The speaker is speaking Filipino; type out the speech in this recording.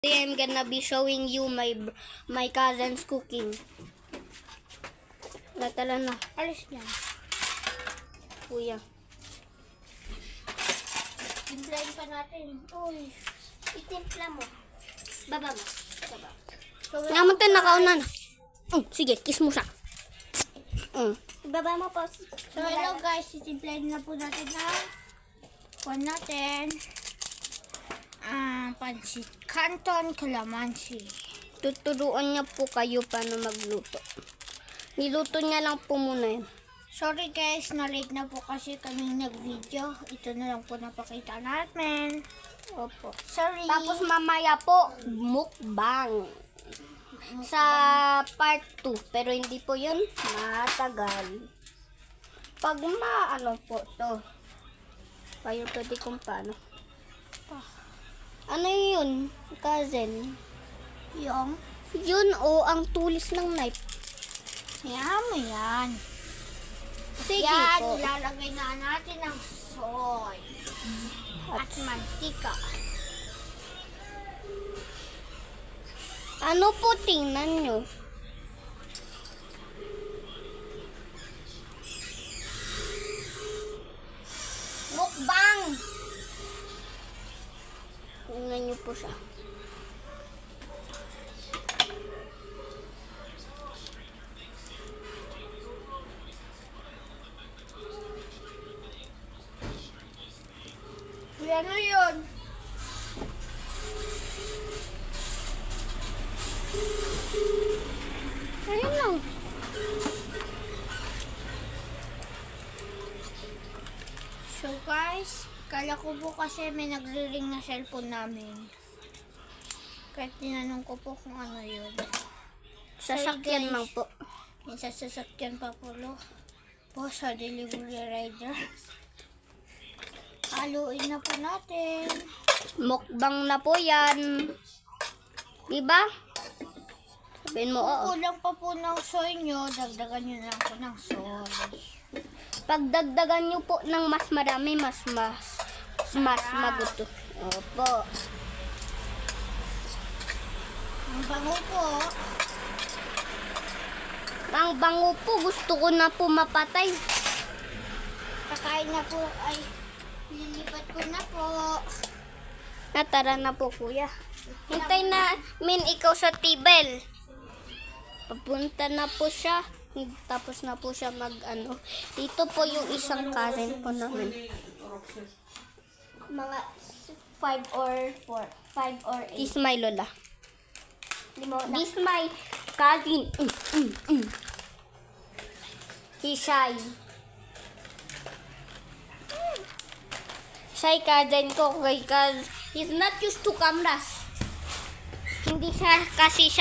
Today I'm gonna be showing you my cousin's cooking. Natala na. Alis niya. Kuya. Timplahin pa natin. Uy, itimpla mo. Baba mo. Baba. Naman tayo nakaunan. Sige, kiss mo siya. Baba mo po. So hello guys, itimplahin na po natin na kuwan natin. Pansit Canton Calamansi. Tuturuan niya po kayo paano magluto. Niluto niya lang po muna yan. Sorry guys, na-late na po kasi kaming nag-video. Ito na lang po napakita natin. Opo. Sorry. Tapos mamaya po, mukbang. Sa part 2. Pero hindi po yun matagal. Pag maano po to. Kayo pwede kung paano. Ano yun, cousin? Yung, Yun o, ang tulis ng knife. yan mo yan. Sige Yan, po. ilalagay na natin ang soy. At mantika. Ano po, tingnan nyo. Mukbang! Tingnan nyo po siya. Yan na yun. Ayun lang. So guys, kala ko po kasi may nagre-ring na cellphone namin. Kahit tinanong ko po kung ano yun. Sasakyan guys. lang po. May sasakyan pa po sa delivery rider. Haluin na po natin. Mukbang na po yan. Diba? Sabihin mo, oo. Kulang pa po ng soy nyo, dagdagan nyo lang po ng soy. Pagdagdagan nyo po ng mas marami, mas magusto. Opo. Ang bango po. Ang bango po, gusto ko na po mapatay. Kakain na po ay lilipat ko na po. Natara na po, kuya. Hintay na, ikaw sa tibel. Papunta na po siya. Tapos na po siya Dito po yung isang cousin po namin. Mga 5 or 8. This my lola. This my cousin. He's shy. Shy cousin ko. Because he's not used to cameras. Hindi siya kasi siya